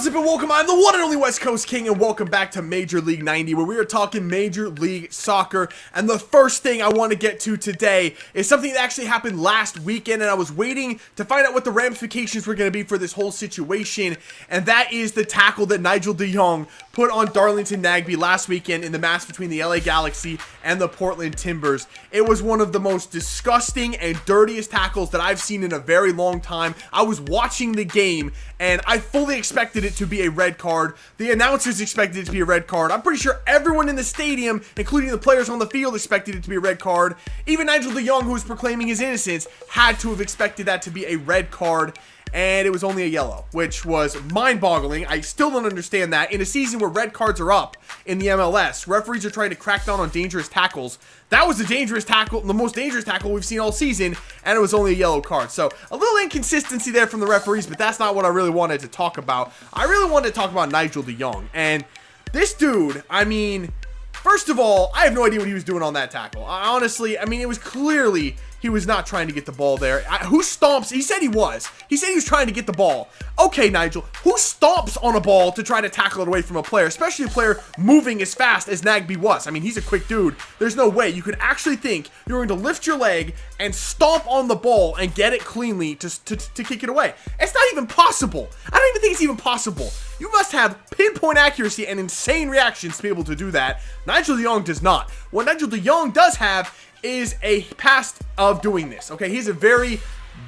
What's up and welcome, I'm the one and only West Coast King, and welcome back to Major League 90, where we are talking Major League Soccer. And the first thing I want to get to today is something that actually happened last weekend, and I was waiting to find out what the ramifications were going to be for this whole situation, and that is the tackle that Nigel de Jong put on Darlington Nagbe last weekend in the match between the LA Galaxy and the Portland Timbers. It was one of the most disgusting and dirtiest tackles that I've seen in a very long time. I was watching the game, and I fully expected it to be a red card. The announcers expected it to be a red card. I'm pretty sure everyone in the stadium, including the players on the field, expected it to be a red card. Even Nigel de Jong, who was proclaiming his innocence, had to have expected that to be a red card. And it was only a yellow, which was mind-boggling. I still don't understand that. In a season where red cards are up in the MLS, referees are trying to crack down on dangerous tackles. That was a dangerous tackle, the most dangerous tackle we've seen all season, and it was only a yellow card. So, a little inconsistency there from the referees, but that's not what I really wanted to talk about. I really wanted to talk about Nigel de Jong. And this dude, I mean, first of all, I have no idea what he was doing on that tackle. Honestly, I mean, it was clearly he was not trying to get the ball there. Who stomps? He said he was. He said he was trying to get the ball. Okay, Nigel, who stomps on a ball to try to tackle it away from a player, especially a player moving as fast as Nagbe was? I mean, he's a quick dude. There's no way you could actually think you're going to lift your leg and stomp on the ball and get it cleanly to kick it away. It's not even possible. I don't even think it's even possible. You must have pinpoint accuracy and insane reactions to be able to do that. Nigel de Jong does not. What Nigel de Jong does have is a past of doing this, okay? He has a very,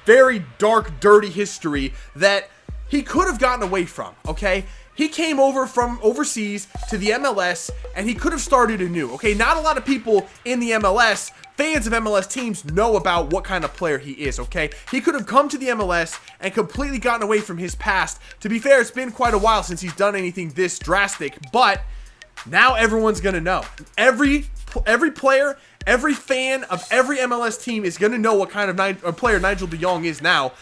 very dark, dirty history that he could have gotten away from, okay? He came over from overseas to the MLS, and he could have started anew, okay? Not a lot of people in the MLS, fans of MLS teams, know about what kind of player he is, okay? He could have come to the MLS and completely gotten away from his past. To be fair, it's been quite a while since he's done anything this drastic, but now everyone's gonna know. Every player, every fan of every MLS team is going to know what kind of player Nigel de Jong is now.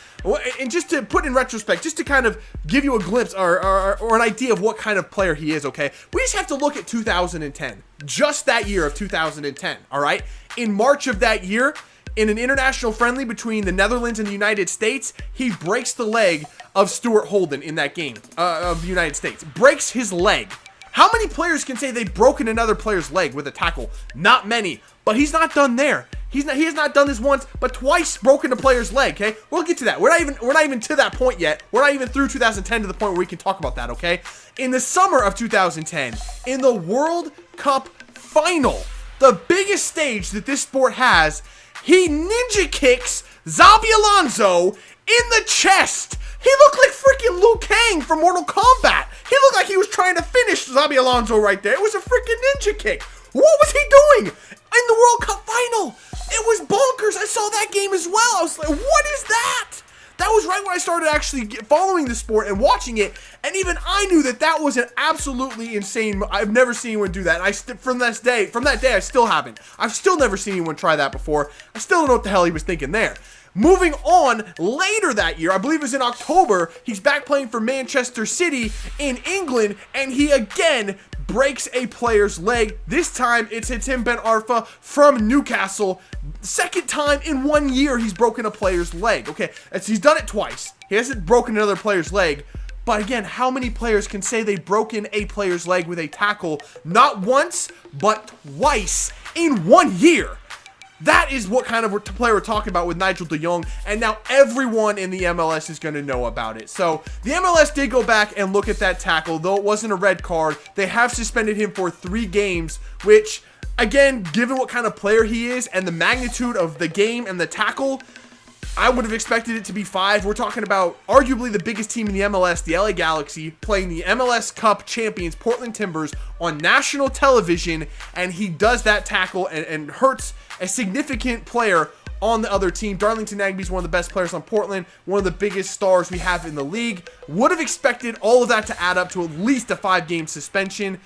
And just to put in retrospect, just to kind of give you a glimpse or an idea of what kind of player he is, okay? We just have to look at 2010. Just that year of 2010, all right? In March of that year, in an international friendly between the Netherlands and the United States, he breaks the leg of Stuart Holden in that game of the United States. Breaks his leg. How many players can say they've broken another player's leg with a tackle? Not many. But he's not done there. He has not done this once, but twice broken a player's leg, okay? We'll get to that. We're not even to that point yet. We're not even through 2010 to the point where we can talk about that, okay? In the summer of 2010, in the World Cup final, the biggest stage that this sport has, he ninja kicks Xabi Alonso in the chest. He looked like freaking Liu Kang from Mortal Kombat. He looked like he was trying to finish Xabi Alonso right there. It was a freaking ninja kick. What was he doing in the World Cup final? It was bonkers. I saw that game as well. I was like, what is that? That was right when I started actually following the sport and watching it. And even I knew that that was an absolutely insane. I've never seen anyone do that. And from that day, I still haven't. I've still never seen anyone try that before. I still don't know what the hell he was thinking there. Moving on, later that year, I believe it was in October, he's back playing for Manchester City in England, and he again breaks a player's leg. This time, it's Tim Ben Arfa from Newcastle. Second time in 1 year he's broken a player's leg. Okay, he's done it twice. He hasn't broken another player's leg. But again, how many players can say they've broken a player's leg with a tackle? Not once, but twice in 1 year. That is what kind of player we're talking about with Nigel de Jong, and now everyone in the MLS is going to know about it. So, the MLS did go back and look at that tackle, though it wasn't a red card. They have suspended him for 3 games, which, again, given what kind of player he is and the magnitude of the game and the tackle, I would have expected it to be 5. We're talking about arguably the biggest team in the MLS, the LA Galaxy, playing the MLS Cup champions, Portland Timbers, on national television, and he does that tackle and hurts a significant player on the other team. Darlington Nagbe is one of the best players on Portland, one of the biggest stars we have in the league. Would have expected all of that to add up to at least a 5-game suspension.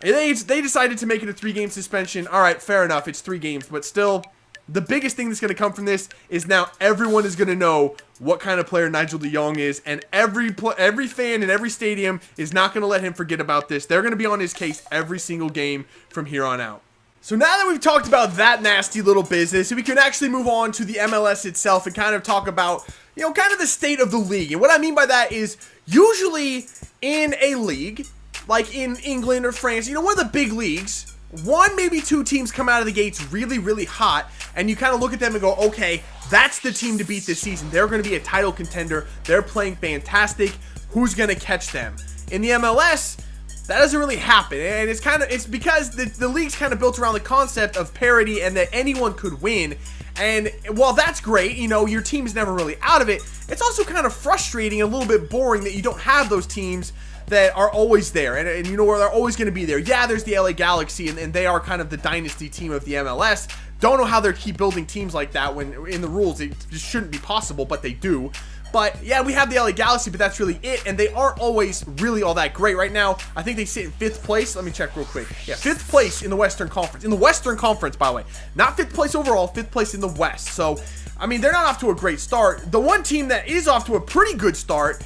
They decided to make it a 3-game suspension. All right, fair enough. It's 3 games, but still, the biggest thing that's going to come from this is now everyone is going to know what kind of player Nigel de Jong is, and every fan in every stadium is not going to let him forget about this. They're going to be on his case every single game from here on out. So now that we've talked about that nasty little business, we can actually move on to the MLS itself and kind of talk about, kind of the state of the league. And what I mean by that is Usually in a league, like in England or France, you know, one of the big leagues, one, maybe two teams come out of the gates really, really hot, and you kind of look at them and go, okay, that's the team to beat this season. They're going to be a title contender. They're playing fantastic. Who's going to catch them? In the MLS, that doesn't really happen, and it's because the league's kind of built around the concept of parity and that anyone could win. And while that's great, you know, your team's never really out of it, it's also kind of frustrating and a little bit boring that you don't have those teams that are always there, and you know where they're always going to be there. Yeah, there's the LA Galaxy, and they are kind of the dynasty team of the MLS. Don't know how they keep building teams like that when in the rules it just shouldn't be possible, but they do. But yeah, we have the LA Galaxy, but that's really it, and they aren't always really all that great. Right now, I think they sit in 5th place. Let me check real quick. Yeah, 5th place in the Western Conference. In the Western Conference, by the way. Not 5th place overall, 5th place in the West. So, I mean, they're not off to a great start. The one team that is off to a pretty good start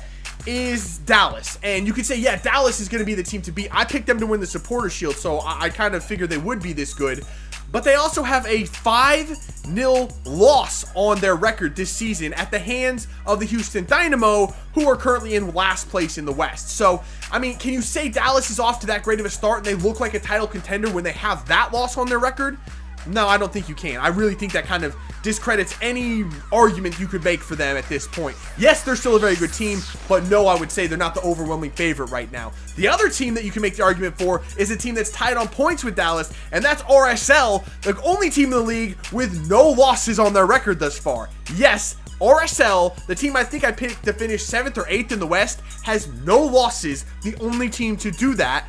is Dallas. And you could say, yeah, Dallas is going to be the team to beat. I picked them to win the Supporter Shield, so I kind of figured they would be this good. But they also have a 5-0 loss on their record this season at the hands of the Houston Dynamo, who are currently in last place in the West. So, I mean, can you say Dallas is off to that great of a start and they look like a title contender when they have that loss on their record? No, I don't think you can. I really think that kind of discredits any argument you could make for them at this point. Yes, they're still a very good team, but no, I would say they're not the overwhelming favorite right now. The other team that you can make the argument for is a team that's tied on points with Dallas, and that's RSL, the only team in the league with no losses on their record thus far. Yes, RSL, the team I think I picked to finish 7th or 8th in the West, has no losses, the only team to do that.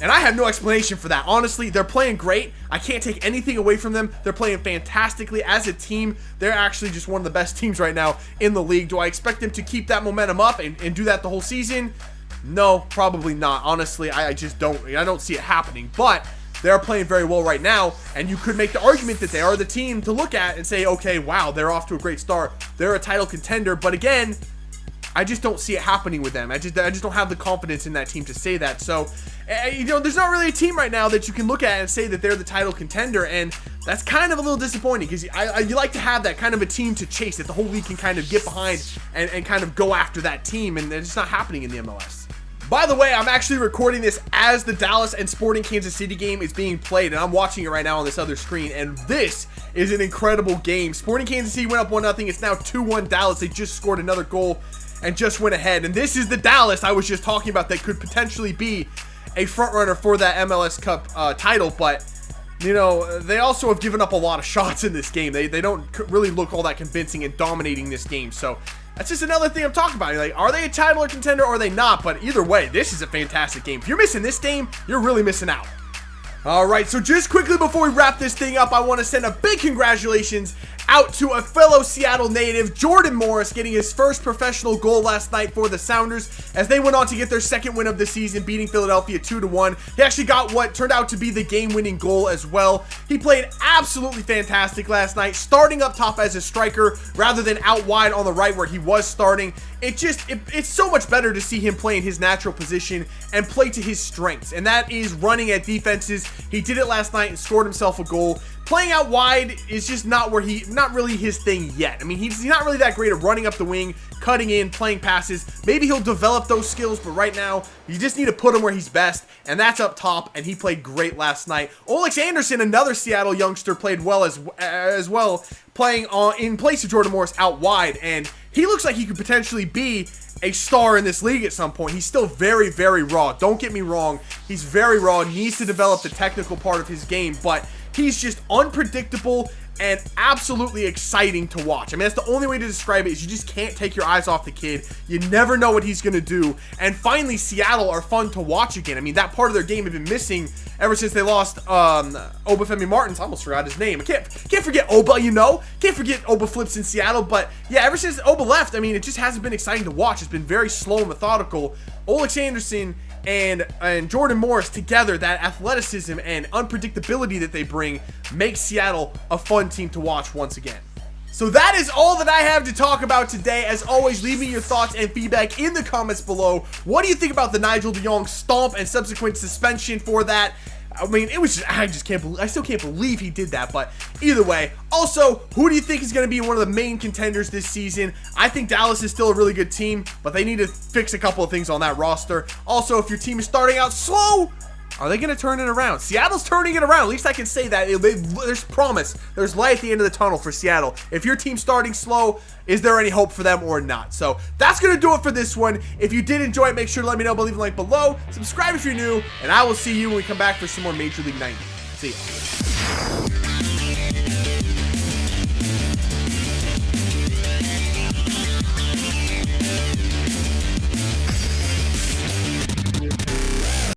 And I have no explanation for that. Honestly, they're playing great. I can't take anything away from them. They're playing fantastically as a team. They're actually just one of the best teams right now in the league. Do I expect them to keep that momentum up and do that the whole season? No, probably not. Honestly, I just don't. I don't see it happening. But they're playing very well right now, and you could make the argument that they are the team to look at and say, okay, wow, they're off to a great start. They're a title contender. But again, I just don't see it happening with them. I just don't have the confidence in that team to say that. So, you know, there's not really a team right now that you can look at and say that they're the title contender, and that's kind of a little disappointing because you like to have that kind of a team to chase that the whole league can kind of get behind and kind of go after that team, and it's not happening in the MLS. By the way, I'm actually recording this as the Dallas and Sporting Kansas City game is being played, and I'm watching it right now on this other screen, and this is an incredible game. Sporting Kansas City went up 1-0. It's now 2-1 Dallas. They just scored another goal and just went ahead, and this is the Dallas I was just talking about that could potentially be a front runner for that MLS Cup title. But you know, they also have given up a lot of shots in this game. They don't really look all that convincing in dominating this game. So that's just another thing I'm talking about. You're like, are they a title contender or are they not? But either way, this is a fantastic game. If you're missing this game, you're really missing out. Alright, so just quickly before we wrap this thing up, I want to send a big congratulations out to a fellow Seattle native, Jordan Morris, getting his first professional goal last night for the Sounders as they went on to get their second win of the season, beating Philadelphia 2-1. He actually got what turned out to be the game-winning goal as well. He played absolutely fantastic last night, starting up top as a striker rather than out wide on the right where he was starting. It's so much better to see him play in his natural position and play to his strengths, and that is running at defenses. He did it last night and scored himself a goal. Playing out wide is just not really his thing yet. I mean, he's not really that great at running up the wing, cutting in, playing passes. Maybe he'll develop those skills, but right now, you just need to put him where he's best, and that's up top, and he played great last night. Olex Anderson, another Seattle youngster, played well as well, playing in place of Jordan Morris out wide, and he looks like he could potentially be a star in this league at some point. He's still very, very raw. Don't get me wrong. He's very raw, needs to develop the technical part of his game, but he's just unpredictable and absolutely exciting to watch. I mean, that's the only way to describe it, is you just can't take your eyes off the kid. You never know what he's going to do. And finally, Seattle are fun to watch again. I mean, that part of their game had been missing ever since they lost Obafemi Martins. I almost forgot his name. I can't forget Oba, you know. Can't forget Oba flips in Seattle. But yeah, ever since Oba left, I mean, it just hasn't been exciting to watch. It's been very slow and methodical. Olex Anderson and Jordan Morris together, that athleticism and unpredictability that they bring, makes Seattle a fun team to watch once again. So that is all that I have to talk about today. As always, leave me your thoughts and feedback in the comments below. What do you think about the Nigel de Jong stomp and subsequent suspension for that? I mean, it was just, I still can't believe he did that, but either way. Also, who do you think is going to be one of the main contenders this season? I think Dallas is still a really good team, but they need to fix a couple of things on that roster. Also, if your team is starting out slow, are they going to turn it around? Seattle's turning it around. At least I can say that. There's promise. There's light at the end of the tunnel for Seattle. If your team's starting slow, is there any hope for them or not? So that's going to do it for this one. If you did enjoy it, make sure to let me know by leaving a like below. Subscribe if you're new, and I will see you when we come back for some more Major League 90. See ya.